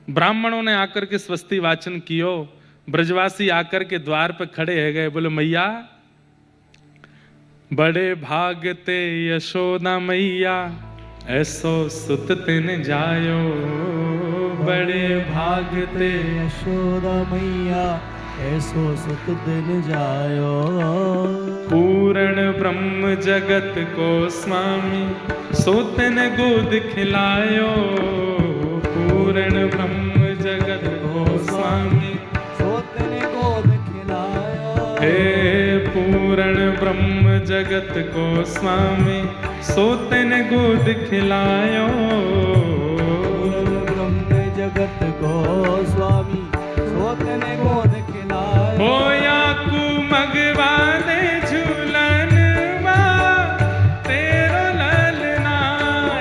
ब्राह्मणों ने आकर के स्वस्ति वाचन कियो, ब्रजवासी आकर के द्वार पर खड़े है गए, बोले मैया बड़े भागते यशोदा मैया ऐसो सुत तिन जायो, बड़े भागते यशोदा मैया ऐसो सुत दिन जायो। पूर्ण ब्रह्म जगत को स्वामी सोतन गोद खिलायो, पूर्ण ब्रह्म जगत को स्वामी सोतन गोद खिलायो। हे पूर्ण ब्रह्म जगत को स्वामी सोतन गोद खिलायो, पूर्ण ब्रह्म जगत को स्वामी सोतन गोद खिलायो। होया कु मगवा दे झूलन वा तेरो ललना,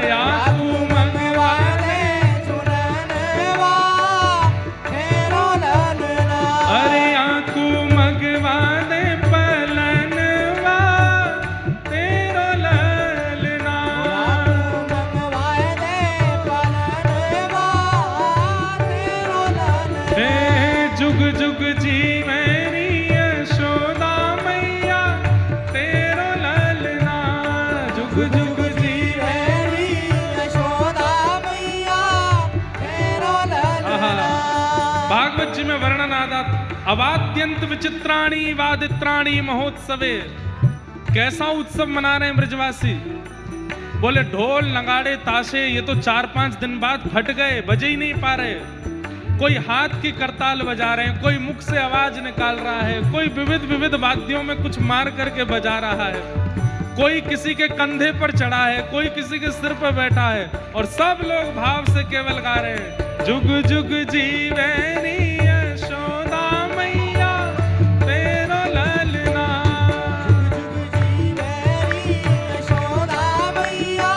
या कु मगवा दे झूलन वा तेरो ललना। अरे आकू मगवा दे पलन वा तेरो ललना। मंगवाए दे पलन वा तेरो ललना। हे जुग जुग जीवे री यशोदा मैया तेरो ललना, जुग जुग जीवे तेरी यशोदा मैया तेरो ललना। भागवत जी में वर्णन आता, अवाद्यंत विचित्राणी वादित्राणी महोत्सवे। कैसा उत्सव मना रहे हैं ब्रजवासी, बोले ढोल नगाड़े ताशे ये तो 4-5 दिन बाद फट गए, बजे ही नहीं पा रहे। कोई हाथ की करताल बजा रहे हैं, कोई मुख से आवाज निकाल रहा है, कोई विविध विविध वाद्यों में कुछ मार करके बजा रहा है, कोई किसी के कंधे पर चढ़ा है, कोई किसी के सिर पर बैठा है, और सब लोग भाव से केवल गा रहे हैं जुग जुग जीवे नी यशोदा मैया तेरो ललना। जुग जीवेरी यशोदा मैया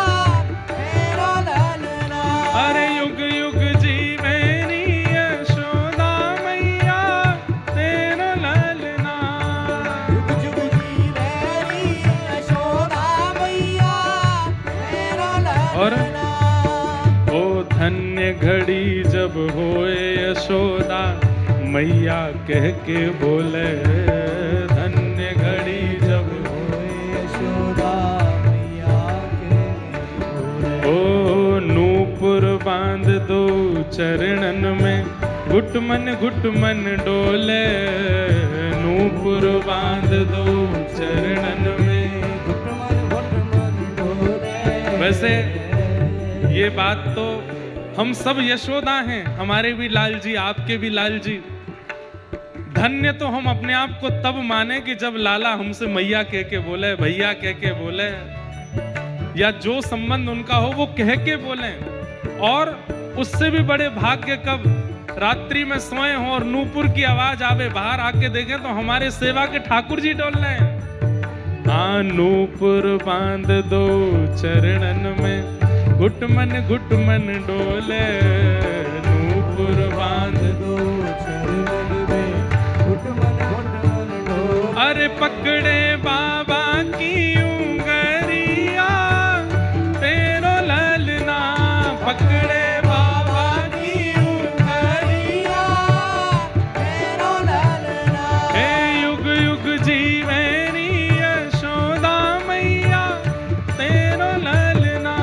तेरो ललना। अरे युग युग जीवे नी यशोदा मैया तेरो ललना। जुग जुग जीवेरी यशोदा मैया तेरो और ललना। ओ धन्य घड़ी जब होए यशोदा मैया कह के बोले, धन्य घड़ी जब ओए यशोदा मैया के बोले। ओ नूपुर बांध दो चरणन में घुटमन डोले, नूपुर बांध दो चरणन में। घुटमन घुटमन डोले। वैसे ये बात तो हम सब यशोदा हैं, हमारे भी लाल जी आपके भी लाल जी। धन्य तो हम अपने आप को तब माने कि जब लाला हमसे मैया कह के बोले, भैया कह के बोले, या जो संबंध उनका हो वो कह के बोले। और उससे भी बड़े भाग्य कब रात्रि में सोए हो और नूपुर की आवाज आवे, बाहर आके देखें तो हमारे सेवा के ठाकुर जी डोल रहे हैं। हाँ नूपुर बांध दो चरणन में घुटमन डोले, नूपुर बांध दो चरणन में घुटमन घुटमन डोले। अरे पकड़े बाबा की उंगरिया तेरो ललना, पकड़े बाबा की उंगरिया तेरो ललना। हे युग युग जीवे नी यशोदा मैया तेरो ललना।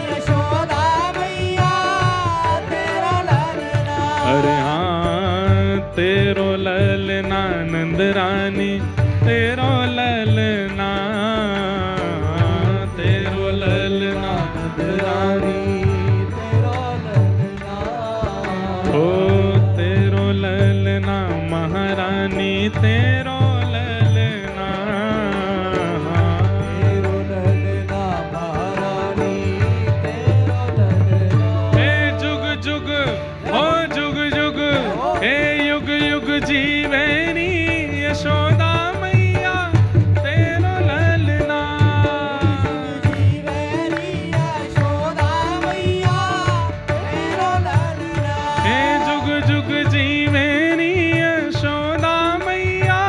यशोदा मैया तेरो ललना। अरे हाँ तेरो ललना नंद रानी तेरो ललना, तेरो ललना नंद रानी। तेरो ललना। ओ तेरो ललना महारानी तेरो ललना। तेरो ललना महारानी तेरो ललना। हे जुग जुग हो जुग जुग, हे युग युग जीवे नी यशोदा मैया तेरो ललना। जीवेरी यशोदा मैया तेरो ललना। हे जुग जुग जीवे नी यशोदा मैया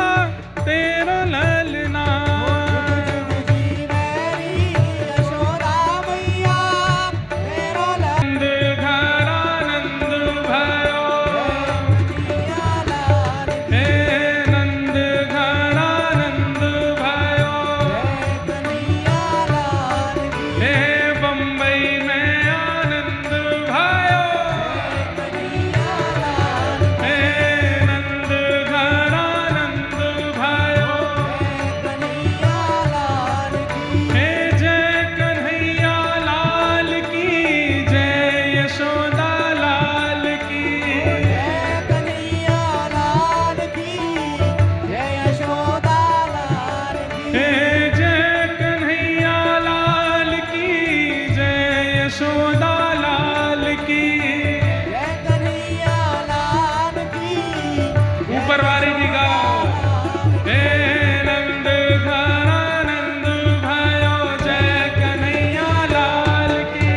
की। जय कन्हैया लाल की। ऊपर वाली भी गाओ। हे नंद घरानंद भयो जय कन्हैया लाल की।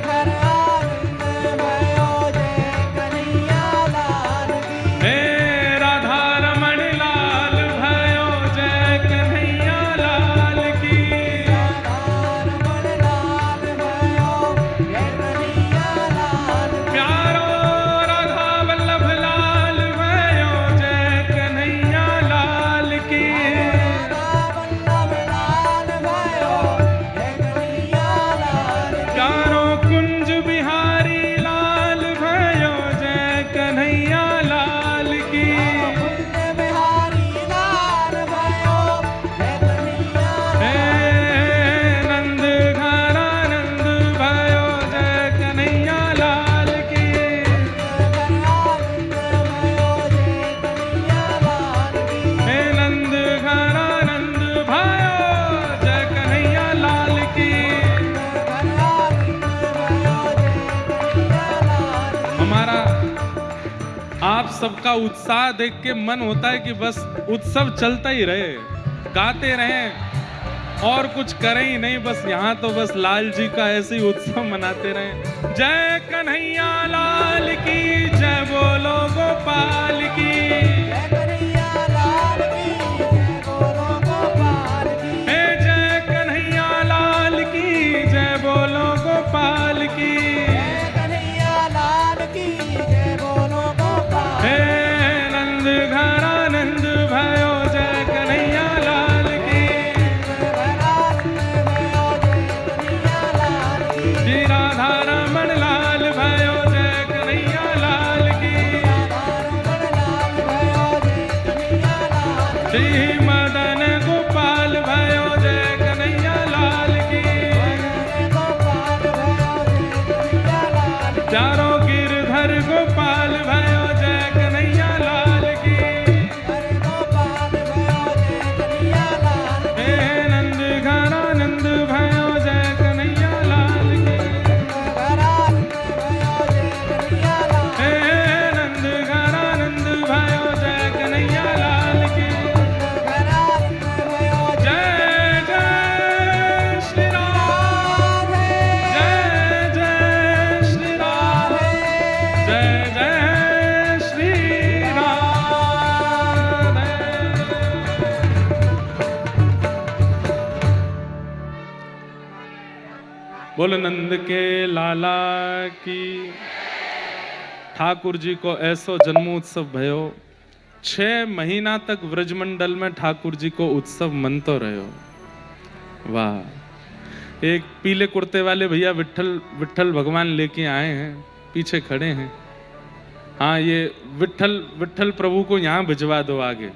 घर आनंद भयो जय कन्हैया लाल की। हे राधा रमण लाल भयो जय कन्हैया लाल की। रमण लाल भयो जय कन्हैया लाल की। प्यारो राधा वल्लभ लाल भयो जय कन्हैया लाल की। राधा वल्लभ लाल भयो जय कन्हैया लाल की। प्यारो कुंज बिहारी लाल भयो जय कन्हैया लाल की। कुंज बिहारी लाल भयो जय कन्हैया हे नंद घरानंद भयो जय कन्हैया लाल की। हे नंद घरानंद भयो जय कन्हैया लाल की। हमारा आप सबका उत्साह देख के मन होता है कि बस उत्सव चलता ही रहे, गाते रहें और कुछ करें ही नहीं, बस यहाँ तो बस लाल जी का ऐसे ही उत्सव मनाते रहें। जय कन्हैया लाल की जय, बोलो गोपाल की। हे जय कन्हैया लाल की जय, बोलो गोपाल की। हे नंद घरानंद भयो जय कन्हैया लाल की। श्री राधा रमण लाल भयो जय कन्हैया लाल की। श्री मदन गोपाल भयो जय कन्हैया लाल की। चारों गिरधर गोपाल भयो जय कन्हैया लाल की। हे नंद घरानंद भयो जय कन्हैया लाल की। हे नंद घरानंद भयो जय कन्हैया लाल की। जय जय श्री राम, जय जय श्री राम, जय जय श्री राम। बोल नंद के लाला की। ठाकुर जी को ऐसो जन्मोत्सव भयो, 6 महीना तक व्रजमंडल में ठाकुर जी को उत्सव मनतो रहो। वाह। एक पीले कुर्ते वाले भैया विट्ठल विट्ठल भगवान लेके आए हैं, पीछे खड़े हैं। हाँ, ये विट्ठल विट्ठल प्रभु को यहाँ भिजवा दो आगे।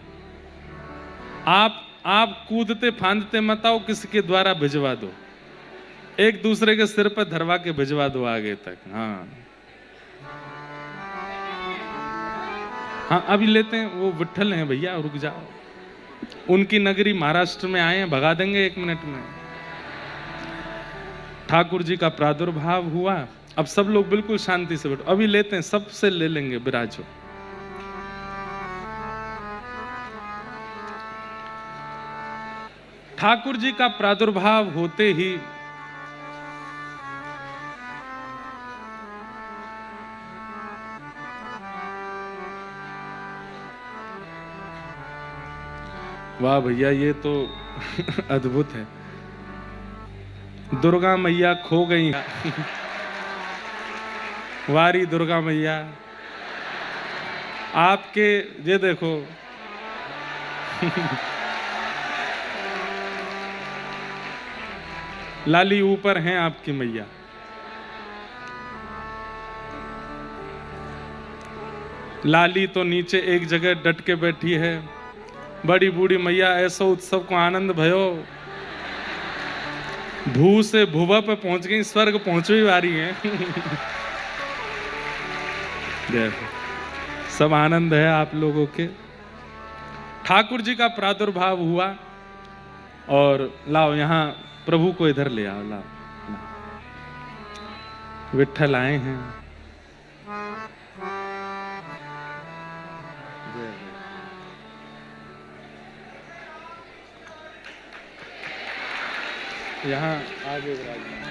आप कूदते फांदते मत आओ, किसके द्वारा भिजवा दो, एक दूसरे के सिर पर धरवा के भिजवा दो आगे तक। हाँ हाँ, अभी लेते हैं, वो विट्ठल हैं भैया, रुक जाओ। उनकी नगरी महाराष्ट्र में आए हैं, भगा देंगे 1 मिनट में। ठाकुर जी का प्रादुर्भाव हुआ, अब सब लोग बिल्कुल शांति से बैठो, अभी लेते हैं, सबसे ले लेंगे, विराजो। ठाकुर जी का प्रादुर्भाव होते ही वाह भैया, ये तो अद्भुत है। दुर्गा मैया खो गई। वारी दुर्गा मैया, आपके ये देखो लाली ऊपर हैं आपकी मैया। लाली तो नीचे एक जगह डट के बैठी है। बड़ी बूढ़ी मैया, ऐसो उत्सव को आनंद भयो, भू से भुवा पे पहुंच गई, स्वर्ग पहुंचवी वारी है। सब आनंद है आप लोगों के। ठाकुर जी का प्रादुर्भाव हुआ और लाओ यहाँ प्रभु को इधर ले आओ, लाओ। विट्ठल आए हैं। यहाँ आगे विराजमान।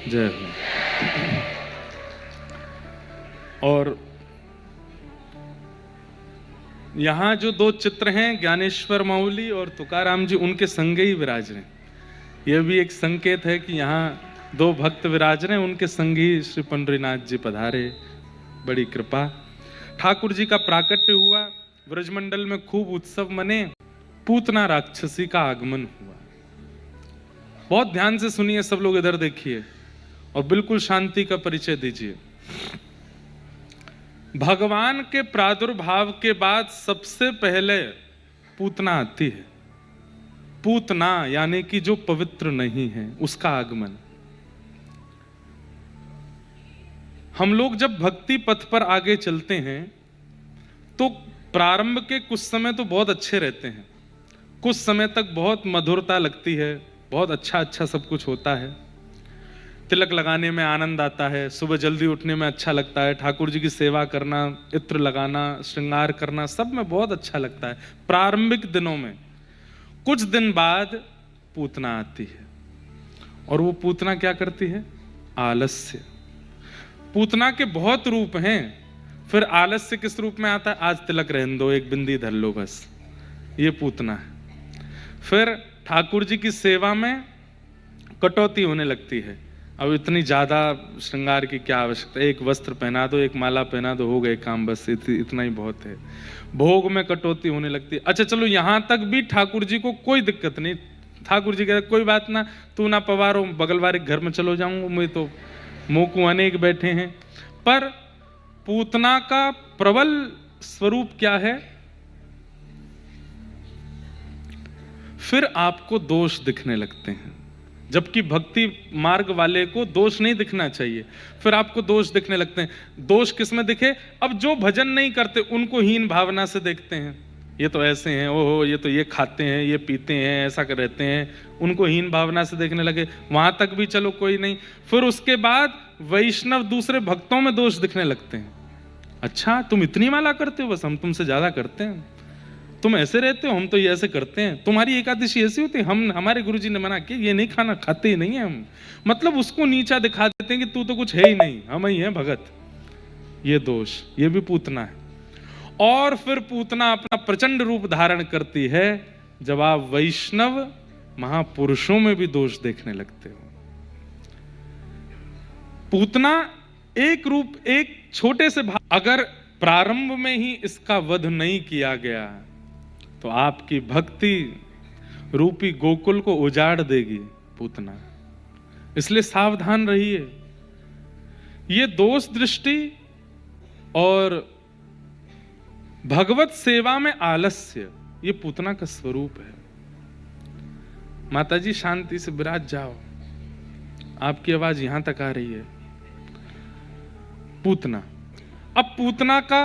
जय हो। और यहाँ जो दो चित्र हैं, ज्ञानेश्वर माउली और तुकाराम जी, उनके संगे ही विराज रहे हैं। यह भी एक संकेत है कि यहाँ दो भक्त विराज रहे हैं, उनके संग ही श्री पंडरीनाथ जी पधारे। बड़ी कृपा। ठाकुर जी का प्राकट्य हुआ, ब्रजमंडल में खूब उत्सव मने, पूतना राक्षसी का आगमन हुआ। बहुत ध्यान से सुनिए सब लोग, इधर देखिए और बिल्कुल शांति का परिचय दीजिए। भगवान के प्रादुर्भाव के बाद सबसे पहले पूतना आती है। पूतना यानी कि जो पवित्र नहीं है, उसका आगमन। हम लोग जब भक्ति पथ पर आगे चलते हैं तो प्रारंभ के कुछ समय तो बहुत अच्छे रहते हैं, कुछ समय तक बहुत मधुरता लगती है, बहुत अच्छा अच्छा सब कुछ होता है। तिलक लगाने में आनंद आता है, सुबह जल्दी उठने में अच्छा लगता है, ठाकुर जी की सेवा करना, इत्र लगाना, श्रृंगार करना, सब में बहुत अच्छा लगता है प्रारंभिक दिनों में। कुछ दिन बाद पूतना आती है और वो पूतना क्या करती है? आलस्य। पूतना के बहुत रूप हैं, फिर आलस्य किस रूप में आता है? आज तिलक रहने दो, एक बिंदी धर लो बस, ये पूतना है। फिर ठाकुर जी की सेवा में कटौती होने लगती है। अब इतनी ज्यादा श्रृंगार की क्या आवश्यकता, एक वस्त्र पहना दो, एक माला पहना दो, हो गए काम, बस इतना ही बहुत है। भोग में कटौती होने लगती है। अच्छा चलो, यहां तक भी ठाकुर जी को कोई दिक्कत नहीं। ठाकुर जी कहते कोई बात ना, तू ना पवारो, बगल वाले घर में चलो जाऊंगा, मुझे तो मोकू अनेक बैठे हैं। पर पूतना का प्रबल स्वरूप क्या है? फिर आपको दोष दिखने लगते हैं, जबकि भक्ति मार्ग वाले को दोष नहीं दिखना चाहिए, फिर आपको दोष दिखने लगते हैं। दोष किस में दिखे? अब जो भजन नहीं करते उनको हीन भावना से देखते हैं, ये तो ऐसे हैं, ओहो ये तो ये खाते हैं, ये पीते हैं, ऐसा कर रहते हैं, उनको हीन भावना से देखने लगे। वहां तक भी चलो कोई नहीं, फिर उसके बाद वैष्णव दूसरे भक्तों में दोष दिखने लगते हैं। अच्छा तुम इतनी माला करते हो, बस हम तुमसे ज्यादा करते हैं, तुम ऐसे रहते हो, हम तो ये ऐसे करते हैं, तुम्हारी एकादशी ऐसी होती है, हम हमारे गुरुजी ने मना किया, ये नहीं खाना, खाते ही नहीं है हम। मतलब उसको नीचा दिखा देते हैं कि तू तो कुछ है ही नहीं, हम ही हैं भगत। ये दोष, ये भी पूतना है। और फिर पूतना अपना प्रचंड रूप धारण करती है जब आप वैष्णव महापुरुषों में भी दोष देखने लगते हो। पूतना एक रूप, एक छोटे से भाव, अगर प्रारंभ में ही इसका वध नहीं किया गया तो आपकी भक्ति रूपी गोकुल को उजाड़ देगी पूतना। इसलिए सावधान रहिए। ये दोष दृष्टि और भगवत सेवा में आलस्य, ये पूतना का स्वरूप है। माताजी शांति से विराज जाओ, आपकी आवाज यहां तक आ रही है। पूतना, अब पूतना का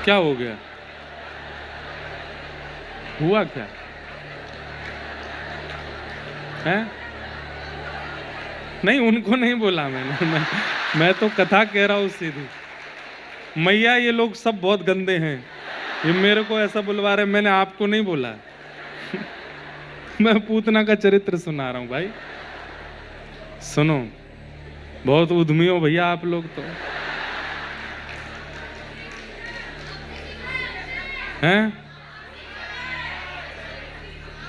क्या हो गया? हुआ क्या है? नहीं, उनको नहीं बोला मैंने, मैं तो कथा कह रहा हूं सीधी। मैया ये लोग सब बहुत गंदे हैं, ये मेरे को ऐसा बुलवा रहे, मैंने आपको नहीं बोला। मैं पूतना का चरित्र सुना रहा हूं भाई, सुनो। बहुत उद्यमी हो भैया आप लोग तो, हैं?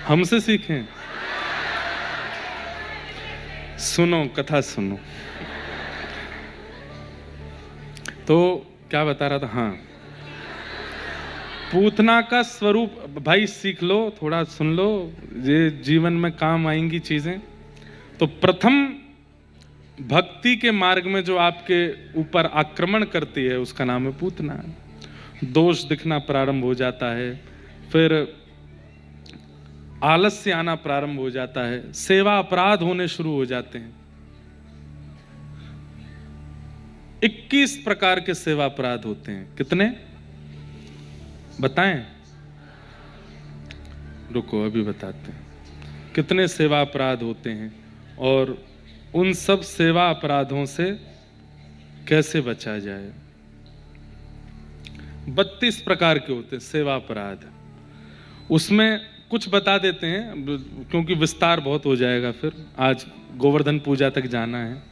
हमसे सीखें। सुनो, कथा सुनो। तो क्या बता रहा था? हाँ, पूतना का स्वरूप भाई सीख लो, थोड़ा सुन लो, ये जीवन में काम आएंगी चीजें। तो प्रथम भक्ति के मार्ग में जो आपके ऊपर आक्रमण करती है उसका नाम है पूतना। दोष दिखना प्रारंभ हो जाता है, फिर आलस्य आना प्रारंभ हो जाता है, सेवा अपराध होने शुरू हो जाते हैं। 21 प्रकार के सेवा अपराध होते हैं। कितने? बताएं? रुको, अभी बताते हैं। कितने सेवा अपराध होते हैं और उन सब सेवा अपराधों से कैसे बचा जाए। 32 प्रकार के होते हैं सेवा अपराध। उसमें कुछ बता देते हैं क्योंकि विस्तार बहुत हो जाएगा, फिर आज गोवर्धन पूजा तक जाना है।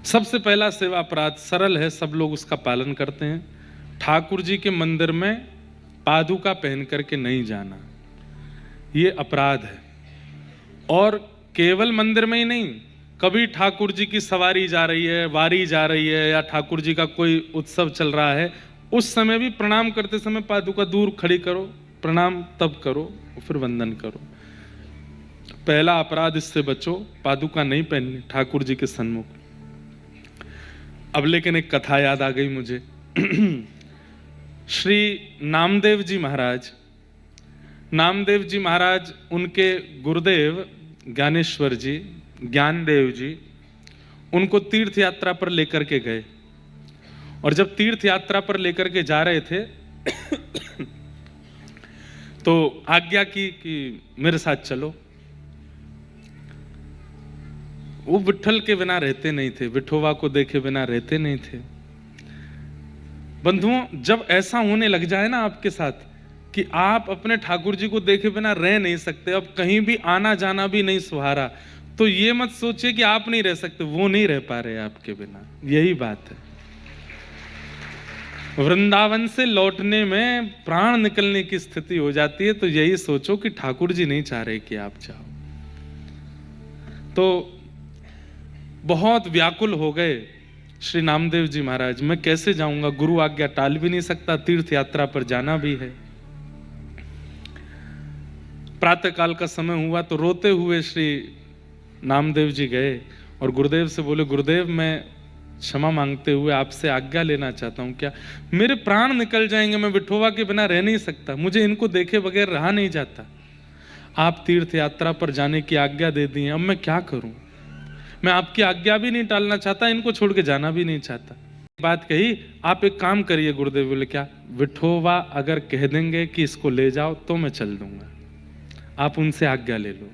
सबसे पहला सेवा अपराध सरल है, सब लोग उसका पालन करते हैं। ठाकुर जी के मंदिर में पादुका पहन करके नहीं जाना, ये अपराध है। और केवल मंदिर में ही नहीं, कभी ठाकुर जी की सवारी जा रही है, वारी जा रही है, या ठाकुर जी का कोई उत्सव चल रहा है, उस समय भी प्रणाम करते समय पादुका दूर खड़ी करो, प्रणाम तब करो, फिर वंदन करो। पहला अपराध इससे बचो, पादुका नहीं पहननी ठाकुर जी के सन्मुख। अब लेकिन एक कथा याद आ गई मुझे। श्री नामदेव जी महाराज, नामदेव जी महाराज, उनके गुरुदेव ज्ञानेश्वर जी, ज्ञानदेव जी, उनको तीर्थ यात्रा पर लेकर के गए। और जब तीर्थ यात्रा पर लेकर के जा रहे थे तो आज्ञा की कि मेरे साथ चलो। वो विट्ठल के बिना रहते नहीं थे, विठोबा को देखे बिना रहते नहीं थे। बंधुओं, जब ऐसा होने लग जाए ना आपके साथ कि आप अपने ठाकुर जी को देखे बिना रह नहीं सकते, अब कहीं भी आना जाना भी नहीं सुहारा, तो ये मत सोचिए कि आप नहीं रह सकते, वो नहीं रह पा रहे आपके बिना। यही बात है। वृंदावन से लौटने में प्राण निकलने की स्थिति हो जाती है, तो यही सोचो कि ठाकुर जी नहीं चाह रहे कि आप जाओ। तो बहुत व्याकुल हो गए श्री नामदेव जी महाराज, मैं कैसे जाऊंगा, गुरु आज्ञा टाल भी नहीं सकता, तीर्थ यात्रा पर जाना भी है। प्रातः काल का समय हुआ तो रोते हुए श्री नामदेव जी गए और गुरुदेव से बोले, गुरुदेव मैं क्षमा मांगते हुए आपसे आज्ञा लेना चाहता हूं, क्या मेरे प्राण निकल जाएंगे, मैं विठोबा के बिना रह नहीं सकता, मुझे इनको देखे बगैर रहा नहीं जाता। आप तीर्थ यात्रा पर जाने की आज्ञा दे दी है, अब मैं क्या करूं, मैं आपकी आज्ञा भी नहीं टालना चाहता, इनको छोड़ के जाना भी नहीं चाहता। बात कही, आप एक काम करिए। गुरुदेव बोले, क्या? विठोबा अगर कह देंगे कि इसको ले जाओ तो मैं चल दूंगा, आप उनसे आज्ञा ले लो।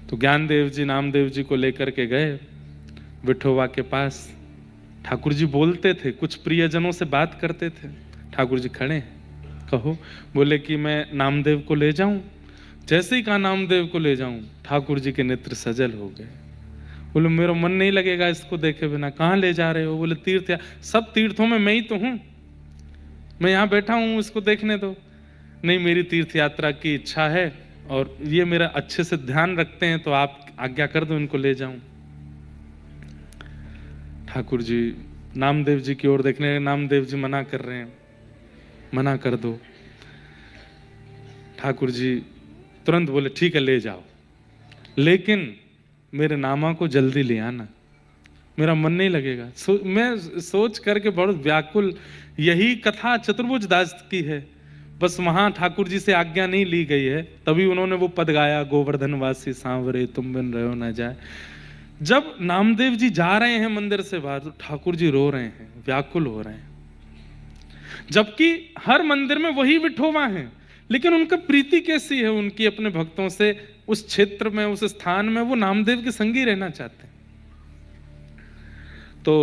तो ज्ञानदेव जी नामदेव जी को लेकर के गए विठोबा के पास। ठाकुर जी बोलते थे, कुछ प्रियजनों से बात करते थे। ठाकुर जी खड़े हैं, कहो। बोले कि मैं नामदेव को ले जाऊं। जैसे ही कहा नामदेव को ले जाऊं, ठाकुर जी के नेत्र सजल हो गए। बोले, मेरा मन नहीं लगेगा इसको देखे बिना। कहाँ ले जा रहे हो? बोले, तीर्थ। सब तीर्थों में मैं ही तो हूं, मैं यहाँ बैठा हूं, इसको देखने दो। नहीं, मेरी तीर्थ यात्रा की इच्छा है और ये मेरा अच्छे से ध्यान रखते हैं, तो आप आज्ञा कर दो, इनको ले जाऊं। ठाकुर जी नामदेव जी की ओर देखने, नामदेव जी मना कर रहे हैं, मना कर दो। ठाकुर जी तुरंत बोले, ठीक है ले जाओ, लेकिन मेरे नामा को जल्दी ले आना, मेरा मन नहीं लगेगा। मैं सोच करके बहुत व्याकुल, यही कथा चतुर्भुज दास की है, बस वहां ठाकुर जी से आज्ञा नहीं ली गई है, तभी उन्होंने वो पद गाया, गोवर्धन वासी सांवरे तुम बिन रहो ना जाए। जब नामदेव जी जा रहे हैं मंदिर से बाहर, तो ठाकुर जी रो रहे हैं, व्याकुल हो रहे हैं, जबकि हर मंदिर में वही विठोबा हैं, लेकिन उनका प्रीति कैसी है उनकी अपने भक्तों से, उस क्षेत्र में, उस स्थान में वो नामदेव के संगी रहना चाहते हैं। तो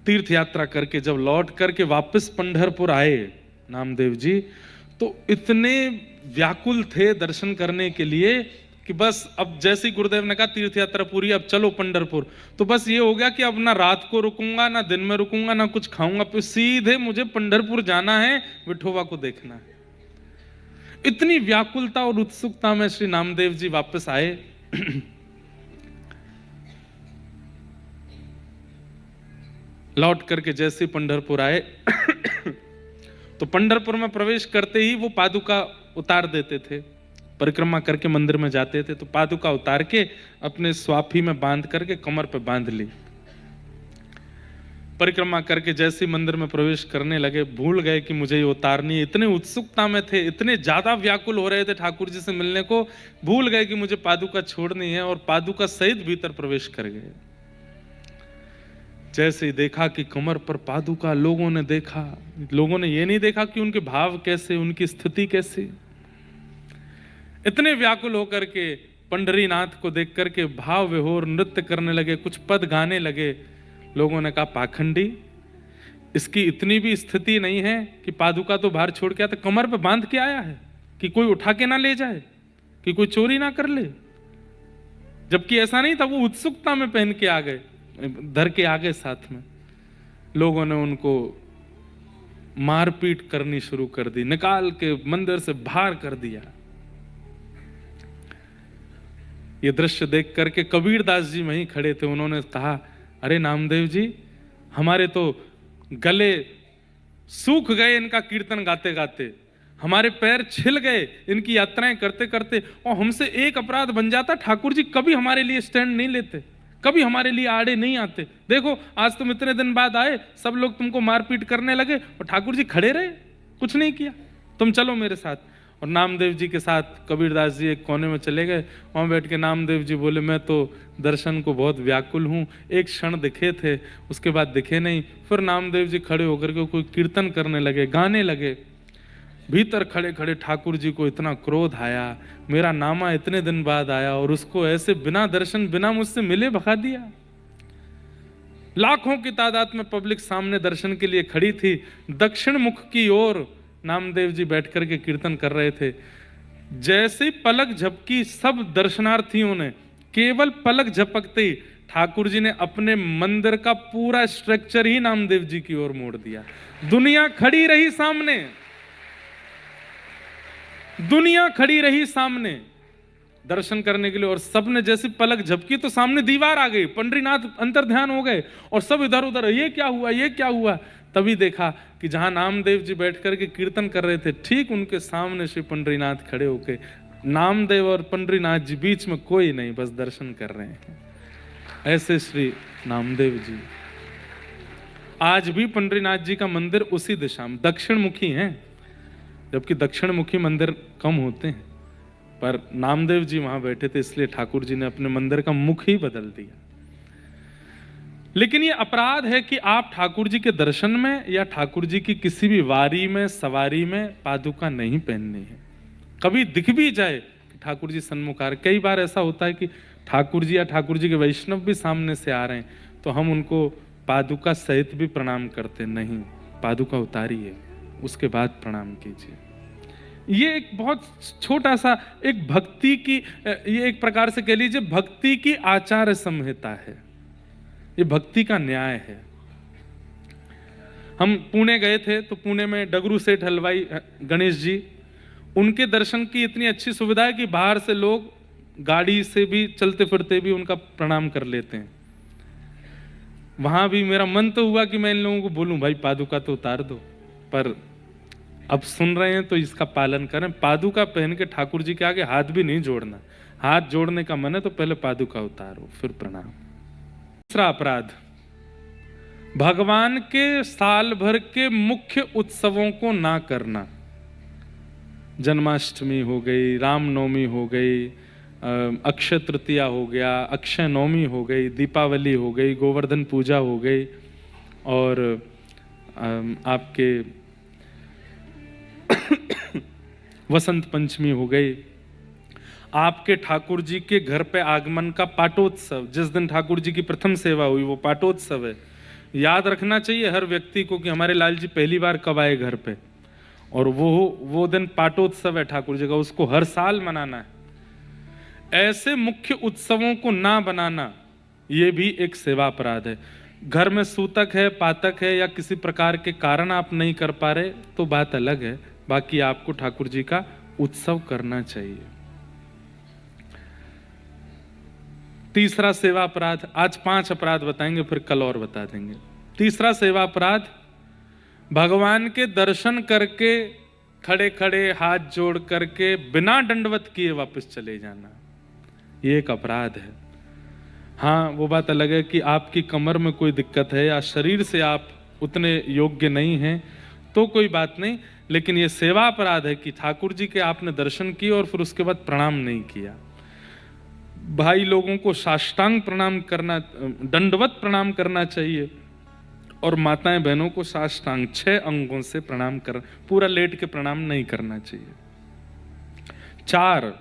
तीर्थ यात्रा करके जब लौट करके वापस पंढरपुर आए नामदेव जी, तो इतने व्याकुल थे दर्शन करने के लिए कि बस अब जैसे ही गुरुदेव ने कहा तीर्थ यात्रा पूरी, अब चलो पंढरपुर, तो बस ये हो गया कि अब ना रात को रुकूंगा, ना दिन में रुकूंगा, ना कुछ खाऊंगा, फिर सीधे मुझे पंढरपुर जाना है, विठोबा को देखना है। इतनी व्याकुलता और उत्सुकता में श्री नामदेव जी वापस आए। लौट करके जैसे पंढरपुर आए तो पंढरपुर में प्रवेश करते ही वो पादुका उतार देते थे, परिक्रमा करके मंदिर में जाते थे, तो पादुका उतार के अपने स्वाफी में बांध करके कमर पे बांध ली। परिक्रमा करके जैसे मंदिर में प्रवेश करने लगे, भूल गए कि मुझे ये उतारनी है। इतने उत्सुकता में थे, इतने ज्यादा व्याकुल हो रहे थे ठाकुर जी से मिलने को, भूल गए कि मुझे पादुका छोड़नी है, और पादुका सहित भीतर प्रवेश कर गए। जैसे ही देखा कि कमर पर पादुका, लोगों ने देखा, लोगों ने ये नहीं देखा कि उनके भाव कैसे, उनकी स्थिति कैसी। इतने व्याकुल होकर के पंढरीनाथ को देख करके भाव विभोर नृत्य करने लगे, कुछ पद गाने लगे। लोगों ने कहा पाखंडी, इसकी इतनी भी स्थिति नहीं है कि पादुका तो बाहर छोड़ के आया, तो कमर पे बांध के आया है कि कोई उठा के ना ले जाए, कि कोई चोरी ना कर ले। जबकि ऐसा नहीं था, वो उत्सुकता में पहन के आ गए, धर के आ गए साथ में। लोगों ने उनको मारपीट करनी शुरू कर दी, निकाल के मंदिर से बाहर कर दिया। ये दृश्य देख करके कबीरदास जी वहीं खड़े थे। उन्होंने कहा, अरे नामदेव जी, हमारे तो गले सूख गए इनका कीर्तन गाते गाते, हमारे पैर छिल गए इनकी यात्राएं करते करते, और हमसे एक अपराध बन जाता, ठाकुर जी कभी हमारे लिए स्टैंड नहीं लेते, कभी हमारे लिए आड़े नहीं आते। देखो आज तुम इतने दिन बाद आए, सब लोग तुमको मारपीट करने लगे और ठाकुर जी खड़े रहे, कुछ नहीं किया। तुम चलो मेरे साथ। और नामदेव जी के साथ कबीरदास जी एक कोने में चले गए। वहाँ बैठ के नामदेव जी बोले, मैं तो दर्शन को बहुत व्याकुल हूँ, एक क्षण दिखे थे, उसके बाद दिखे नहीं। फिर नामदेव जी खड़े होकर के कोई कीर्तन करने लगे, गाने लगे। भीतर खड़े खड़े ठाकुर जी को इतना क्रोध आया, मेरा नामा इतने दिन बाद आया और उसको ऐसे बिना दर्शन, बिना मुझसे मिले भगा दिया। लाखों की तादाद में पब्लिक सामने दर्शन के लिए खड़ी थी। दक्षिण मुख की ओर नामदेव जी बैठ करके कीर्तन कर रहे थे। जैसे पलक झपकी, सब दर्शनार्थियों ने केवल पलक झपकते ही ठाकुर जी ने अपने मंदिर का पूरा स्ट्रक्चर ही नामदेव जी की ओर मोड़ दिया। दुनिया खड़ी रही सामने, दुनिया खड़ी रही सामने दर्शन करने के लिए, और सबने जैसी पलक झपकी तो सामने दीवार आ गई। पंढरीनाथ अंतर ध्यान हो गए और सब इधर उधर, ये क्या हुआ, ये क्या हुआ। तभी देखा कि जहां नामदेव जी बैठ करके कीर्तन कर रहे थे, ठीक उनके सामने श्री पंढरीनाथ खड़े होके, नामदेव और पंढरीनाथ जी बीच में कोई नहीं, बस दर्शन कर रहे हैं। ऐसे श्री नामदेव जी। आज भी पंढरीनाथ जी का मंदिर उसी दिशा में दक्षिण मुखी है, जबकि दक्षिण मुखी मंदिर कम होते हैं, पर नामदेव जी वहां बैठे थे, इसलिए ठाकुर जी ने अपने मंदिर का मुख ही बदल दिया। लेकिन ये अपराध है कि आप ठाकुर जी के दर्शन में या ठाकुर जी की किसी भी वारी में, सवारी में पादुका नहीं पहननी है। कभी दिख भी जाए कि ठाकुर जी सन्मुख आ रहे, कई बार ऐसा होता है कि ठाकुर जी या ठाकुर जी के वैष्णव भी सामने से आ रहे हैं, तो हम उनको पादुका सहित भी प्रणाम करते नहीं, पादुका उतारिए उसके बाद प्रणाम कीजिए। ये एक बहुत छोटा सा एक भक्ति की, ये एक प्रकार से कह लीजिए भक्ति की आचार संहिता है, ये भक्ति का न्याय है। हम पुणे गए थे तो पुणे में डगरू सेठ हलवाई गणेश जी, उनके दर्शन की इतनी अच्छी सुविधा है कि बाहर से लोग गाड़ी से भी, चलते फिरते भी उनका प्रणाम कर लेते हैं। वहां भी मेरा मन तो हुआ कि मैं इन लोगों को बोलूं, भाई पादुका तो उतार दो, पर अब सुन रहे हैं तो इसका पालन करें। पादुका पहन के ठाकुर जी के आगे हाथ भी नहीं जोड़ना, हाथ जोड़ने का मन है तो पहले पादुका उतारो फिर प्रणाम। दूसरा अपराध, भगवान के साल भर के मुख्य उत्सवों को ना करना। जन्माष्टमी हो गई, रामनवमी हो गई, अक्षय तृतीया हो गया, अक्षय नवमी हो गई, दीपावली हो गई, गोवर्धन पूजा हो गई, और आपके वसंत पंचमी हो गई। आपके ठाकुर जी के घर पे आगमन का पाटोत्सव, जिस दिन ठाकुर जी की प्रथम सेवा हुई वो पाटोत्सव है। याद रखना चाहिए हर व्यक्ति को कि हमारे लाल जी पहली बार कब आए घर पे, और वो दिन पाटोत्सव है ठाकुर जी का, उसको हर साल मनाना है। ऐसे मुख्य उत्सवों को ना बनाना ये भी एक सेवा अपराध है। घर में सूतक है, पातक है, या किसी प्रकार के कारण आप नहीं कर पा रहे तो बात अलग है, बाकी आपको ठाकुर जी का उत्सव करना चाहिए। तीसरा सेवा अपराध, आज 5 अपराध बताएंगे फिर कल और बता देंगे। तीसरा सेवा अपराध, भगवान के दर्शन करके खड़े खड़े हाथ जोड़ करके बिना दंडवत किए वापस चले जाना, ये एक अपराध है। हाँ, वो बात अलग है कि आपकी कमर में कोई दिक्कत है या शरीर से आप उतने योग्य नहीं हैं तो कोई बात नहीं, लेकिन ये सेवा अपराध है कि ठाकुर जी के आपने दर्शन किए और फिर उसके बाद प्रणाम नहीं किया। भाई लोगों को साष्टांग प्रणाम करना, दंडवत प्रणाम करना चाहिए, और माताएं बहनों को साष्टांग 6 अंगों से प्रणाम कर, पूरा लेट के प्रणाम नहीं करना चाहिए। 4,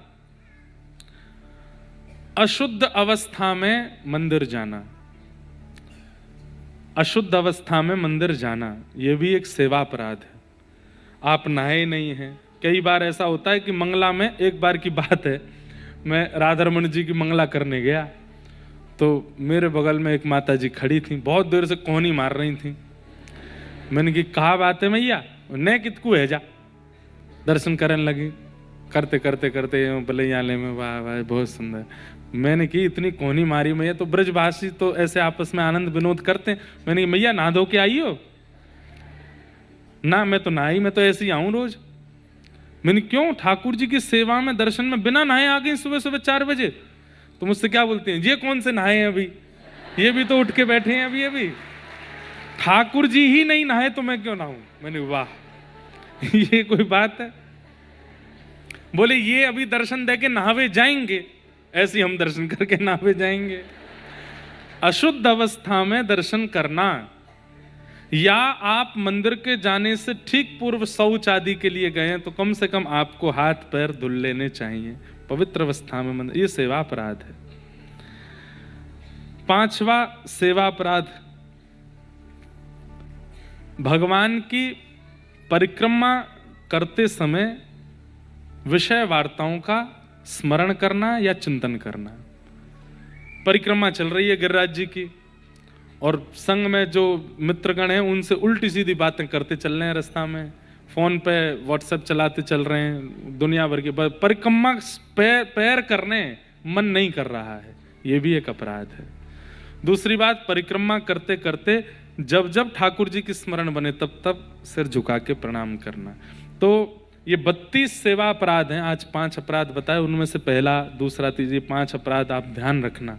अशुद्ध अवस्था में मंदिर जाना। अशुद्ध अवस्था में मंदिर जाना यह भी एक सेवा अपराध है। आप नहाए नहीं हैं। कई बार ऐसा होता है कि मंगला में, एक बार की बात है, मैं राधारमण जी की मंगला करने गया तो मेरे बगल में एक माता जी खड़ी थी, बहुत देर से कोहनी मार रही थी। मैंने की कहा बात है मैया, ने कितकू है जा। दर्शन करने लगी, करते करते करते बलैयाले में, वाह वाह बहुत सुंदर। मैंने की इतनी कोहनी मारी मैया, तो ब्रजवासी तो ऐसे आपस में आनंद विनोद करते हैं। मैंने कहा मैया नहा धो के आई हो? ना मैं तो नहाई, मैं तो ऐसे ही आऊं रोज। मैंने क्यों? ठाकुर जी की सेवा में दर्शन में बिना नहाए आ गई सुबह सुबह 4 बजे। तो मुझसे क्या बोलते हैं, ये कौन से नहाए हैं अभी, ये भी तो उठ के बैठे हैं अभी अभी। ठाकुर जी ही नहीं नहाए तो मैं क्यों नहाऊं? मैंने वाह ये कोई बात है? बोले ये अभी दर्शन दे के नहावे जाएंगे, ऐसे हम दर्शन करके नहावे जाएंगे। अशुद्ध अवस्था में दर्शन करना, या आप मंदिर के जाने से ठीक पूर्व शौच आदि के लिए गए हैं तो कम से कम आपको हाथ पैर धुल लेने चाहिए पवित्र अवस्था में मंदिर। ये सेवा अपराध है। 5वां सेवा अपराध, भगवान की परिक्रमा करते समय विषय वार्ताओं का स्मरण करना या चिंतन करना। परिक्रमा चल रही है गिरिराज जी की, और संग में जो मित्रगण हैं उनसे उल्टी सीधी बातें करते चल रहे हैं रास्ता में, फोन पे व्हाट्सएप चलाते चल रहे हैं, दुनिया भर की परिक्रमा पैर करने मन नहीं कर रहा है, ये भी एक अपराध है। दूसरी बात, परिक्रमा करते करते जब जब ठाकुर जी की स्मरण बने तब तब सिर झुका के प्रणाम करना। तो ये 32 सेवा अपराध हैं। आज 5 अपराध बताए, उनमें से पहला, दूसरा, तीसरा, 5 अपराध आप ध्यान रखना।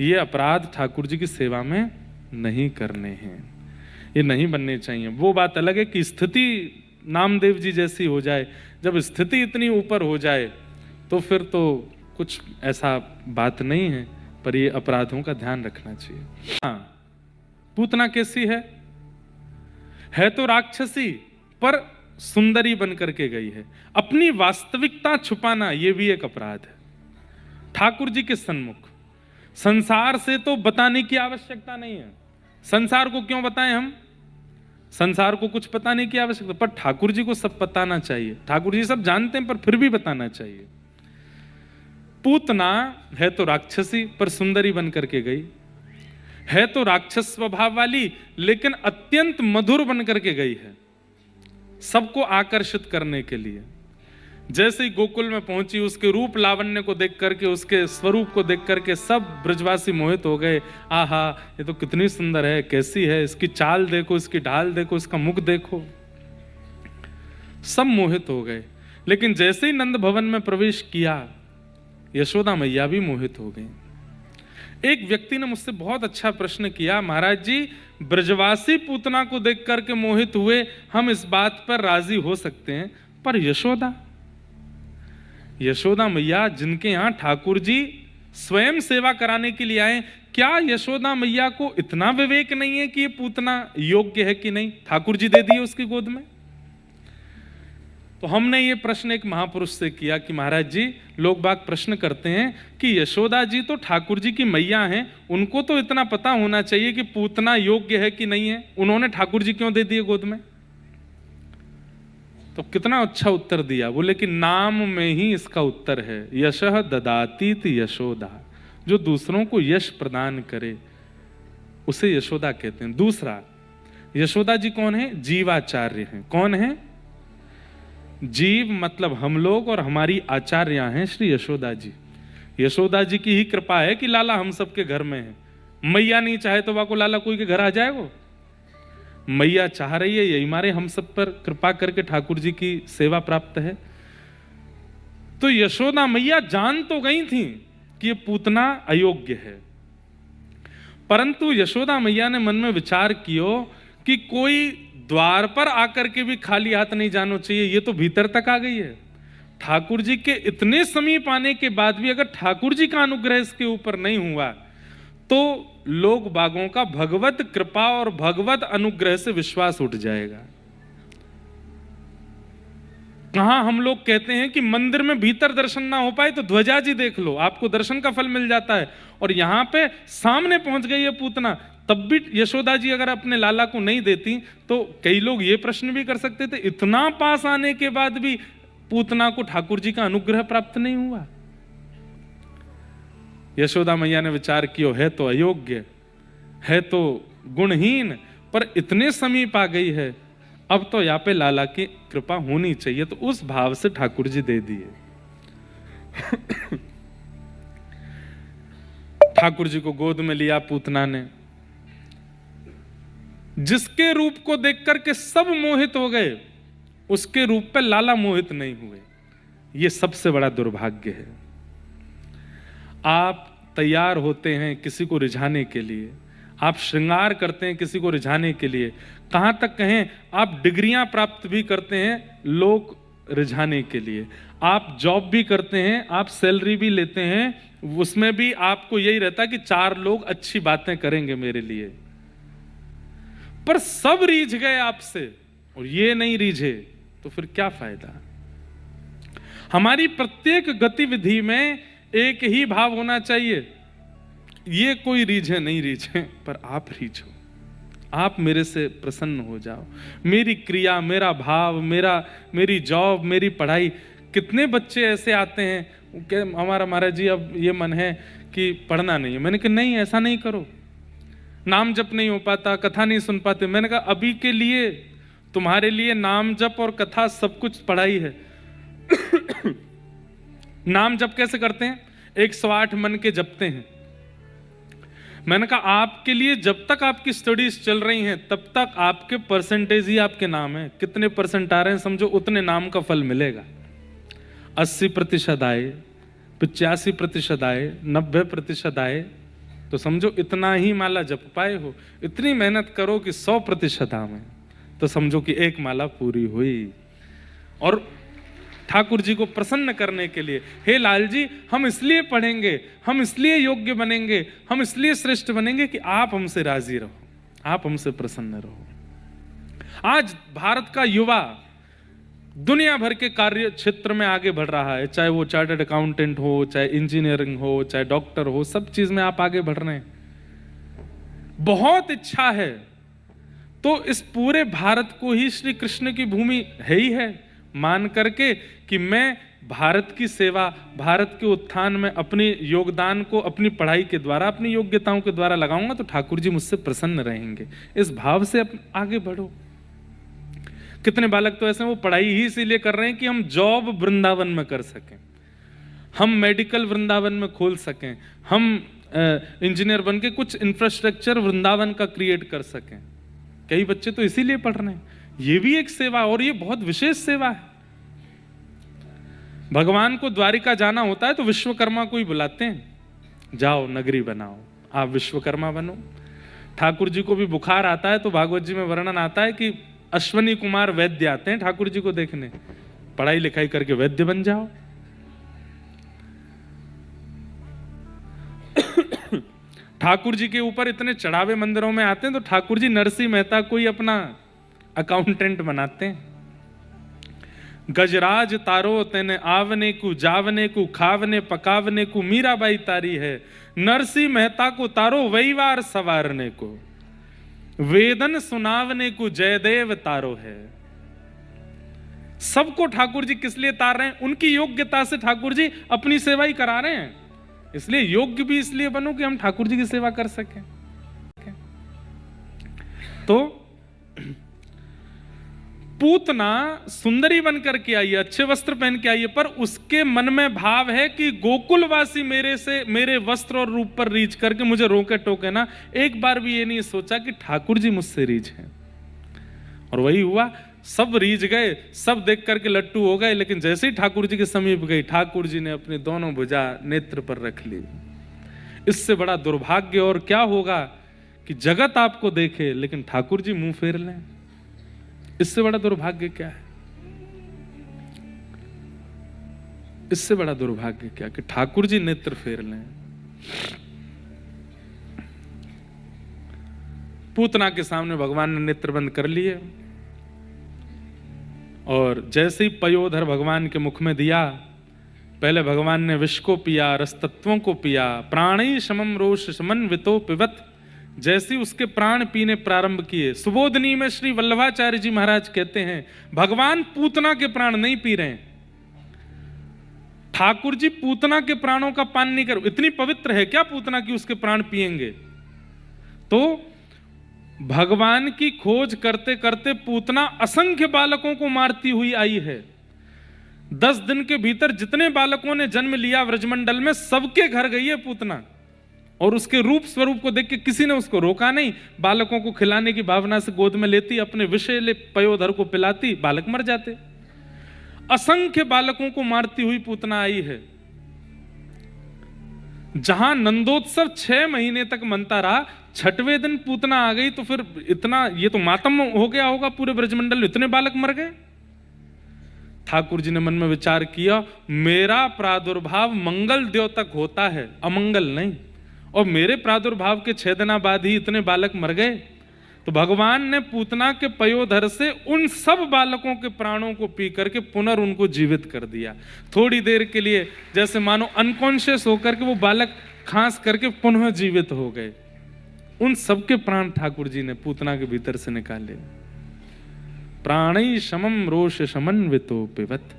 ये अपराध ठाकुर जी की सेवा में नहीं करने हैं, ये नहीं बनने चाहिए। वो बात अलग है कि स्थिति नामदेव जी जैसी हो जाए, जब स्थिति इतनी ऊपर हो जाए तो फिर तो कुछ ऐसा बात नहीं है, पर ये अपराधों का ध्यान रखना चाहिए। हाँ, पूतना कैसी है तो राक्षसी पर सुंदरी बन करके गई है। अपनी वास्तविकता छुपाना ये भी एक अपराध है ठाकुर जी के सन्मुख। संसार से तो बताने की आवश्यकता नहीं है। संसार को क्यों बताएं हम? संसार को कुछ बताने की आवश्यकता, पर ठाकुर जी को सब बताना चाहिए। ठाकुर जी सब जानते हैं पर फिर भी बताना चाहिए। पूतना है तो राक्षसी पर सुंदरी बन करके गई, है तो राक्षस स्वभाव वाली लेकिन अत्यंत मधुर बन करके गई है, सबको आकर्षित करने के लिए। जैसे ही गोकुल में पहुंची, उसके रूप लावण्य को देख करके, उसके स्वरूप को देख करके सब ब्रजवासी मोहित हो गए। आहा, ये तो कितनी सुंदर है, कैसी है, इसकी चाल देखो, इसकी ढाल देखो, इसका मुख देखो, सब मोहित हो गए। लेकिन जैसे ही नंद भवन में प्रवेश किया, यशोदा मैया भी मोहित हो गई। एक व्यक्ति ने मुझसे बहुत अच्छा प्रश्न किया, महाराज जी ब्रजवासी पूतना को देख करके मोहित हुए, हम इस बात पर राजी हो सकते हैं, पर यशोदा मैया जिनके यहाँ ठाकुर जी स्वयं सेवा कराने के लिए आए, क्या यशोदा मैया को इतना विवेक नहीं है कि ये पूतना योग्य है कि नहीं? ठाकुर जी दे दिए उसकी गोद में। तो हमने ये प्रश्न एक महापुरुष से किया कि महाराज जी, लोग बाग प्रश्न करते हैं कि यशोदा जी तो ठाकुर जी की मैया हैं, उनको तो इतना पता होना चाहिए कि पूतना योग्य है कि नहीं है, उन्होंने ठाकुर जी क्यों दे दिए गोद में? तो कितना अच्छा उत्तर दिया। बोले कि नाम में ही इसका उत्तर है, यशः ददातीत यशोदा, जो दूसरों को यश प्रदान करे उसे यशोदा कहते हैं। दूसरा, यशोदा जी कौन है? जीवाचार्य हैं। कौन है? जीव मतलब हम लोग, और हमारी आचार्या हैं श्री यशोदा जी। यशोदा जी की ही कृपा है कि लाला हम सबके घर में है। मैया नहीं चाहे तो वाको लाला कोई के घर आ जाएगा? मैया चाह रही है, यही मारे हम सब पर कृपा करके ठाकुर जी की सेवा प्राप्त है। तो यशोदा मैया जान तो गई थी कि ये पूतना अयोग्य है, परंतु यशोदा मैया ने मन में विचार कियो कि कोई द्वार पर आकर के भी खाली हाथ नहीं जाना चाहिए, ये तो भीतर तक आ गई है। ठाकुर जी के इतने समीप आने के बाद भी अगर ठाकुर जी का अनुग्रह इसके ऊपर नहीं हुआ तो लोग बागों का भगवत कृपा और भगवत अनुग्रह से विश्वास उठ जाएगा। कहां हम लोग कहते हैं कि मंदिर में भीतर दर्शन ना हो पाए तो ध्वजा जी देख लो, आपको दर्शन का फल मिल जाता है। और यहां पे सामने पहुंच गई है पूतना, तब भी यशोदा जी अगर अपने लाला को नहीं देती तो कई लोग ये प्रश्न भी कर सकते थे, इतना पास आने के बाद भी पूतना को ठाकुर जी का अनुग्रह प्राप्त नहीं हुआ। यशोदा मैया ने विचार किया, है तो अयोग्य, है तो गुणहीन, पर इतने समीप आ गई है, अब तो यहाँ पे लाला की कृपा होनी चाहिए। तो उस भाव से ठाकुर जी दे दिए। ठाकुर जी को गोद में लिया पूतना ने, जिसके रूप को देखकर के सब मोहित हो गए, उसके रूप पे लाला मोहित नहीं हुए। ये सबसे बड़ा दुर्भाग्य है। आप तैयार होते हैं किसी को रिझाने के लिए, आप श्रृंगार करते हैं किसी को रिझाने के लिए, कहां तक कहें आप डिग्रियां प्राप्त भी करते हैं लोग रिझाने के लिए, आप जॉब भी करते हैं, आप सैलरी भी लेते हैं, उसमें भी आपको यही रहता है कि 4 लोग अच्छी बातें करेंगे मेरे लिए। पर सब रीझ गए आपसे और ये नहीं रीझे तो फिर क्या फायदा। हमारी प्रत्येक गतिविधि में एक ही भाव होना चाहिए, ये कोई रीझे नहीं रीझे पर आप रीझो, आप मेरे से प्रसन्न हो जाओ। मेरी क्रिया, मेरा भाव, मेरी जॉब, मेरी पढ़ाई। कितने बच्चे ऐसे आते हैं कि हमारा महाराज जी अब ये मन है कि पढ़ना नहीं है। मैंने कहा नहीं, ऐसा नहीं करो, नाम जप नहीं हो पाता, कथा नहीं सुन पाते। मैंने कहा अभी के लिए तुम्हारे लिए नाम जप और कथा सब कुछ पढ़ाई है। नाम जप कैसे करते हैं? 108 मन के जपते हैं। मैंने कहा आपके लिए जब तक आपकी स्टडीज चल रही हैं तब तक आपके परसेंटेज ही आपके नाम है। कितने परसेंट आ रहे हैं समझो, उतने नाम का फल मिलेगा। 80% आए, 85% आए, 90% आए तो समझो इतना ही माला जप पाए हो। इतनी मेहनत करो कि 100% आवे तो समझो कि एक माला पूरी हुई। और ठाकुर जी को प्रसन्न करने के लिए, हे लाल जी हम इसलिए पढ़ेंगे, हम इसलिए योग्य बनेंगे, हम इसलिए श्रेष्ठ बनेंगे कि आप हमसे राजी रहो, आप हमसे प्रसन्न रहो। आज भारत का युवा दुनिया भर के कार्य क्षेत्र में आगे बढ़ रहा है, चाहे वो चार्टर्ड अकाउंटेंट हो, चाहे इंजीनियरिंग हो, चाहे डॉक्टर हो, सब चीज में आप आगे बढ़ रहे हैं। बहुत इच्छा है तो इस पूरे भारत को ही श्री कृष्ण की भूमि है ही है मान करके कि मैं भारत की सेवा, भारत के उत्थान में अपने योगदान को अपनी पढ़ाई के द्वारा, अपनी योग्यताओं के द्वारा लगाऊंगा तो ठाकुर जी मुझसे प्रसन्न रहेंगे। इस भाव से आगे बढ़ो। कितने बालक तो ऐसे हैं वो पढ़ाई ही इसीलिए कर रहे हैं कि हम जॉब वृंदावन में कर सकें, हम मेडिकल वृंदावन में खोल सकें, हम इंजीनियर बन के कुछ इंफ्रास्ट्रक्चर वृंदावन का क्रिएट कर सकें। कई बच्चे तो इसीलिए पढ़ रहे हैं। ये भी एक सेवा, और ये बहुत विशेष सेवा है। भगवान को द्वारिका जाना होता है तो विश्वकर्मा को ही बुलाते हैं, जाओ नगरी बनाओ, आप विश्वकर्मा बनो। ठाकुर जी को भी बुखार आता है तो भागवत जी में वर्णन आता है कि अश्वनी कुमार वैद्य आते हैं ठाकुर जी को देखने, पढ़ाई लिखाई करके वैद्य बन जाओ। ठाकुर जी के ऊपर इतने चढ़ावे मंदिरों में आते हैं तो ठाकुर जी नरसिंह मेहता को ही अपना अकाउंटेंट बनाते हैं। गजराज तारो तेने आवने को, जावने को, खावने पकावने को मीराबाई तारी है, नरसिंह मेहता को तारो वहीवार सवारने को, वेदन सुनावने को जयदेव तारो है। सबको ठाकुर जी किस लिए तार रहे हैं? उनकी योग्यता से ठाकुर जी अपनी सेवा ही करा रहे हैं। इसलिए योग्य भी इसलिए बनो कि हम ठाकुर जी की सेवा कर सकें। तो पूतना सुंदरी बनकर के आई है, अच्छे वस्त्र पहन के आई है, पर उसके मन में भाव है कि गोकुलवासी मेरे से, मेरे वस्त्र और रूप पर रीझ करके मुझे रोके टोके ना। एक बार भी ये नहीं सोचा कि ठाकुर जी मुझसे रीझ हैं। और वही हुआ, सब रीझ गए, सब देख करके लट्टू हो गए। लेकिन जैसे ही ठाकुर जी के समीप गई, ठाकुर जी ने अपनी दोनों भुजा नेत्र पर रख ली। इससे बड़ा दुर्भाग्य और क्या होगा कि जगत आपको देखे लेकिन ठाकुर जी मुंह फेर लें। इससे बड़ा दुर्भाग्य क्या है? इससे बड़ा दुर्भाग्य क्या कि ठाकुर जी नेत्र फेर लें। पूतना के सामने भगवान ने नेत्र बंद कर लिए और जैसे ही पयोधर भगवान के मुख में दिया, पहले भगवान ने विष को पिया, रस तत्वों को पिया। प्राणी समम रोष समन्वितो पिबत, जैसे उसके प्राण पीने प्रारंभ किए। सुबोधनी में श्री वल्लभाचार्य जी महाराज कहते हैं भगवान पूतना के प्राण नहीं पी रहे हैं, ठाकुर जी पूतना के प्राणों का पान नहीं कर। इतनी पवित्र है क्या पूतना की उसके प्राण पिएंगे? तो भगवान की खोज करते करते पूतना असंख्य बालकों को मारती हुई आई है। 10 दिन के भीतर जितने बालकों ने जन्म लिया व्रजमंडल में, सबके घर गई है पूतना। और उसके रूप स्वरूप को देख के किसी ने उसको रोका नहीं। बालकों को खिलाने की भावना से गोद में लेती, अपने विषैले पयोधर को पिलाती, बालक मर जाते। असंख्य बालकों को मारती हुई पूतना आई है। जहां नंदोत्सव 6 महीने तक मनता रहा, 6वें दिन पूतना आ गई तो फिर इतना, ये तो मातम हो गया होगा पूरे ब्रजमंडल में, इतने बालक मर गए। ठाकुर जी ने मन में विचार किया, मेरा प्रादुर्भाव मंगल देव तक होता है, अमंगल नहीं, और मेरे प्रादुर्भाव के 6 दिन बाद ही इतने बालक मर गए। तो भगवान ने पूतना के पयोधर से उन सब बालकों के प्राणों को पी करके उनको जीवित कर दिया। थोड़ी देर के लिए जैसे मानो अनकॉन्शियस होकर के वो बालक खांस करके पुनः जीवित हो गए। उन सबके प्राण ठाकुर जी ने पूतना के भीतर से निकाले। प्राणी समम रोष समन्वितो पिबत,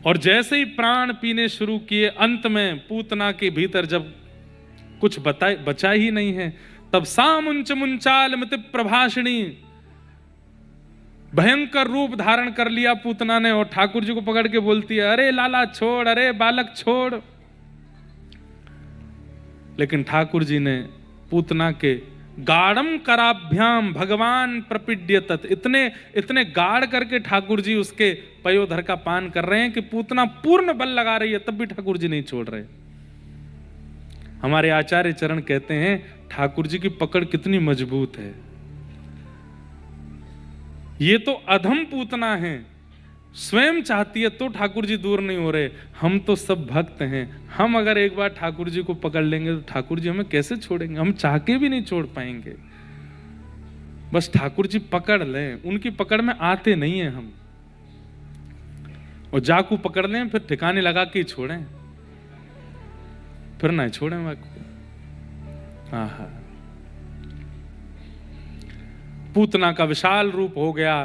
और जैसे ही प्राण पीने शुरू किए, अंत में पूतना के भीतर जब कुछ बचा ही नहीं है, तब सामुंच मुंचाल मिति प्रभाषिणी, भयंकर रूप धारण कर लिया पूतना ने, और ठाकुर जी को पकड़ के बोलती है, अरे लाला छोड़, अरे बालक छोड़। लेकिन ठाकुर जी ने पूतना के गाढ़म कराभ्याम भगवान प्रपीड्यतत, इतने गाढ़ करके ठाकुर जी उसके पयोधर का पान कर रहे हैं कि पूतना पूर्ण बल लगा रही है, तब भी ठाकुर जी नहीं छोड़ रहे। हमारे आचार्य चरण कहते हैं ठाकुर जी की पकड़ कितनी मजबूत है। ये तो अधम पूतना है, स्वयं चाहती है तो ठाकुर जी दूर नहीं हो रहे। हम तो सब भक्त हैं, हम अगर एक बार ठाकुर जी को पकड़ लेंगे तो ठाकुर जी हमें कैसे छोड़ेंगे? हम चाह के भी नहीं छोड़ पाएंगे। बस ठाकुर जी पकड़ लें, उनकी पकड़ में आते नहीं है हम। और जाकू पकड़ लें फिर ठिकाने लगा के छोड़ें, फिर ना छोड़ें वाकू। आहा, पूतना का विशाल रूप हो गया।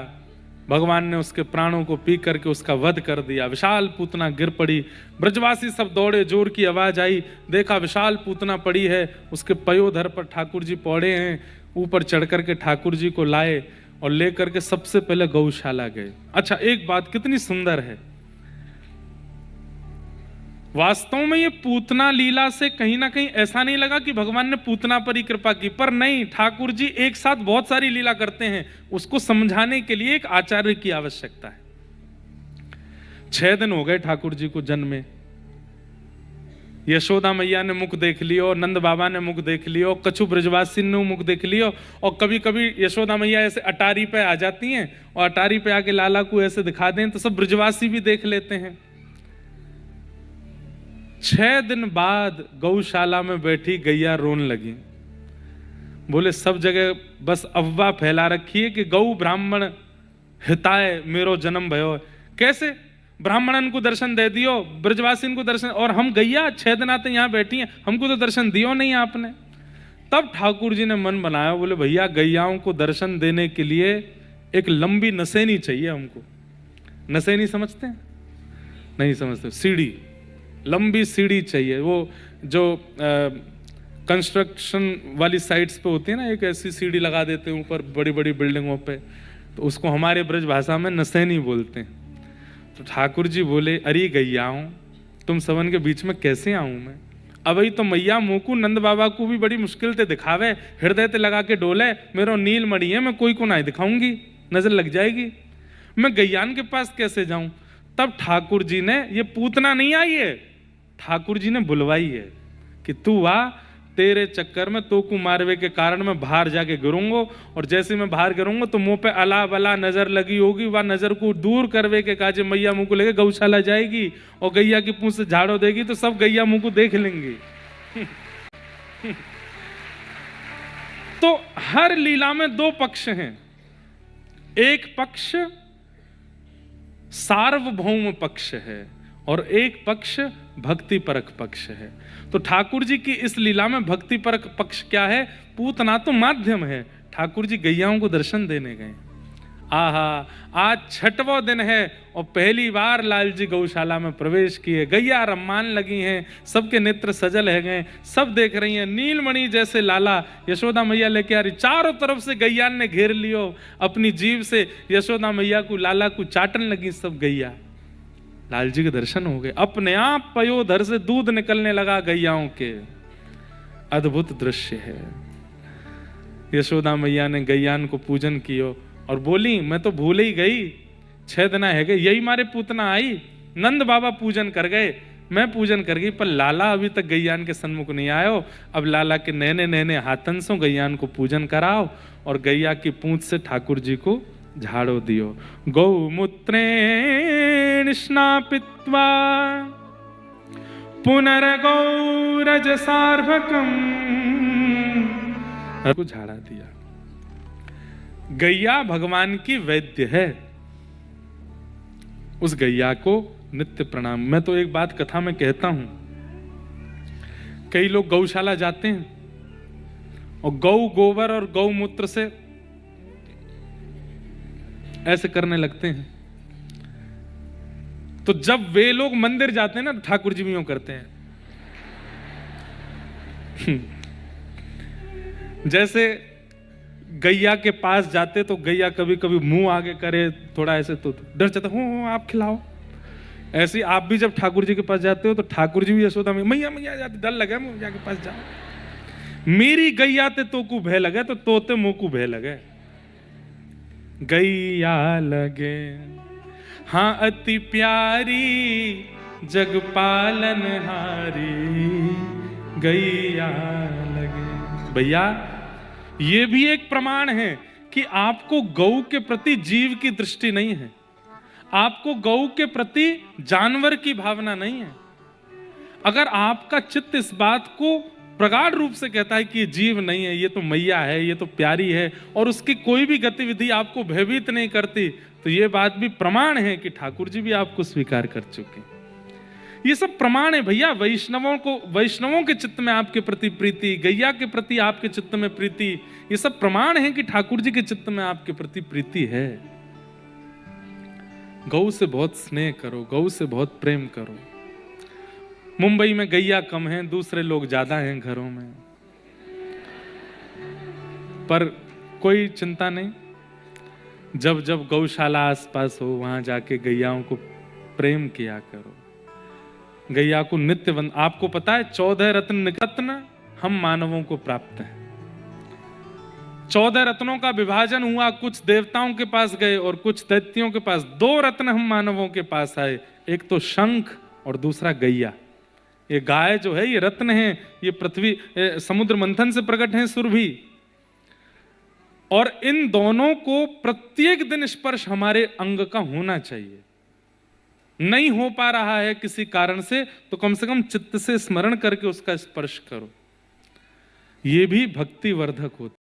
भगवान ने उसके प्राणों को पी करके उसका वध कर दिया। विशाल पूतना गिर पड़ी, ब्रजवासी सब दौड़े, जोर की आवाज आई, देखा विशाल पूतना पड़ी है, उसके पयोधर पर ठाकुर जी पौड़े हैं। ऊपर चढ़ करके ठाकुर जी को लाए और लेकर के सबसे पहले गौशाला गए। अच्छा, एक बात कितनी सुंदर है, वास्तव में ये पूतना लीला से कहीं ना कहीं ऐसा नहीं लगा कि भगवान ने पूतना पर ही कृपा की, पर नहीं, ठाकुर जी एक साथ बहुत सारी लीला करते हैं। उसको समझाने के लिए एक आचार्य की आवश्यकता है। 6 दिन हो गए ठाकुर जी को जन्मे। यशोदा मैया ने मुख देख लियो, नंद बाबा ने मुख देख लियो, कछु ब्रजवासी ने मुख देख लियो, और कभी कभी यशोदा मैया ऐसे अटारी पे आ जाती हैं और अटारी पे आके लाला को ऐसे दिखा दें तो सब ब्रजवासी भी देख लेते हैं। 6 दिन बाद गौशाला में बैठी गैया रोन लगी। बोले सब जगह बस अफवाह फैला रखी है कि गौ ब्राह्मण हिताय मेरो जन्म भयो। कैसे? ब्राह्मणन को दर्शन दे दियो, ब्रजवासी को दर्शन, और हम गैया 6 दिन आते यहाँ बैठी हैं, हमको तो दर्शन दियो नहीं आपने। तब ठाकुर जी ने मन बनाया, बोले भैया गैयाओं को दर्शन देने के लिए एक लंबी नसेनी चाहिए हमको। नसेनी समझते हैं? नहीं समझते। सीढ़ी, लंबी सीढ़ी चाहिए। वो जो कंस्ट्रक्शन वाली साइट्स पे होती है ना, एक ऐसी सीढ़ी लगा देते हैं ऊपर बड़ी बड़ी बिल्डिंगों पे, तो उसको हमारे ब्रज भाषा में नसैनी बोलते हैं। तो ठाकुर जी बोले, अरे गैयाओं, तुम सबन के बीच में कैसे आऊं मैं? अबही तो मैया मोकू नंद बाबा को भी बड़ी मुश्किल से दिखावे, हृदय ते लगा के डोले, मेरो नील मड़ी है, मैं कोई को नहीं दिखाऊंगी, नजर लग जाएगी, मैं गैयान के पास कैसे जाऊं? तब ठाकुर जी ने, ये पूतना नहीं आई है, ठाकुर जी ने बुलवाई है कि तू आ, तेरे चक्कर में तोकू मारवे के कारण मैं बाहर जाके गिरूंगा, और जैसे मैं बाहर गिरूंगा तो मुंह पे अला बला नजर लगी होगी, वह नजर को दूर करवे के काजे मैया मुंह को लेके गौशाला जाएगी और गैया की पूंछ से झाड़ो देगी तो सब गैया मुंह को देख लेंगे। तो हर लीला में दो पक्ष हैं, एक पक्ष सार्वभौम पक्ष है और एक पक्ष भक्ति परक पक्ष है। तो ठाकुर जी की इस लीला में भक्ति परक पक्ष क्या है? पूतना तो माध्यम है, ठाकुर जी गैयाओं को दर्शन देने गए। आहा, आज 6वां दिन है और पहली बार लाल जी गौशाला में प्रवेश किए। गैया रम्मान लगी हैं, सबके नेत्र सजल है गए, सब देख रही हैं। नीलमणि जैसे लाला यशोदा मैया लेके आ रही, चारों तरफ से गैयान ने घेर लियो, अपनी जीभ से यशोदा मैया को लाला को चाटन लगी सब गैया। लाल जी के दर्शन हो गए, अपने आप पयोधर से दूध निकलने लगा गैयाओं के। अद्भुत दृश्य है। यशोदा मैया ने गैयान को पूजन कियो और बोली, मैं तो भूल ही गई, 6 दिन है गए, यही मारे पूतना आई। नंद बाबा पूजन कर गए, मैं पूजन कर गई, पर लाला अभी तक गैयान के सन्मुख नहीं आयो। अब लाला के नैने नैने हाथन से गैयान को पूजन कराओ और गैया की पूंछ से ठाकुर जी को झाड़ो दियो। गौमूत्रेण स्नापित्वा पुनर्गौरज सार्वकम, को झाड़ा दिया। गैया भगवान की वैद्य है, उस गैया को नित्य प्रणाम। मैं तो एक बात कथा में कहता हूं, कई लोग गौशाला जाते हैं और गौ गोबर और गौमूत्र से ऐसे करने लगते हैं, तो जब वे लोग मंदिर जाते हैं ना, ठाकुर जी भी यूं करते हैं। जैसे गैया के पास जाते तो गैया कभी कभी मुंह आगे करे थोड़ा ऐसे, तो डर जाता हूं आप खिलाओ। ऐसे ही आप भी जब ठाकुर जी के पास जाते हो तो ठाकुर जी भी यशोदा मैया मैया जाते, डर लगे मैया के पास जाओ। मेरी गैया ते तो को भय लगे तो तोते मुंह को भय लगे। गैया लगे हाँ अति प्यारी, जग पालन हारी, गैया लगे। भैया ये भी एक प्रमाण है कि आपको गौ के प्रति जीव की दृष्टि नहीं है, आपको गौ के प्रति जानवर की भावना नहीं है। अगर आपका चित्त इस बात को प्रगाढ़ रूप से कहता है कि ये जीव नहीं है, ये तो मैया है, ये तो प्यारी है, और उसकी कोई भी गतिविधि आपको भयभीत नहीं करती, तो ये बात भी प्रमाण है कि ठाकुर जी भी आपको स्वीकार कर चुके। ये सब प्रमाण है भैया। वैष्णवों के चित्त में आपके प्रति प्रीति, गैया के प्रति आपके चित्त में प्रीति, ये सब प्रमाण है कि ठाकुर जी के चित्त में आपके प्रति प्रीति है। गौ से बहुत स्नेह करो, गौ से बहुत प्रेम करो। मुंबई में गैया कम है, दूसरे लोग ज्यादा हैं घरों में, पर कोई चिंता नहीं। जब जब गौशाला आसपास हो वहां जाके गैयाओं को प्रेम किया करो, गैया को नित्य वंदन। आपको पता है 14 रत्न हम मानवों को प्राप्त है। 14 रत्नों का विभाजन हुआ, कुछ देवताओं के पास गए और कुछ दैत्यों के पास। 2 रत्न हम मानवों के पास आए, एक तो शंख और दूसरा गैया। ये गाय जो है ये रत्न है, ये पृथ्वी समुद्र मंथन से प्रकट है सुरभि, और इन दोनों को प्रत्येक दिन स्पर्श हमारे अंग का होना चाहिए। नहीं हो पा रहा है किसी कारण से तो कम से कम चित्त से स्मरण करके उसका स्पर्श करो, ये भी भक्ति वर्धक होता है।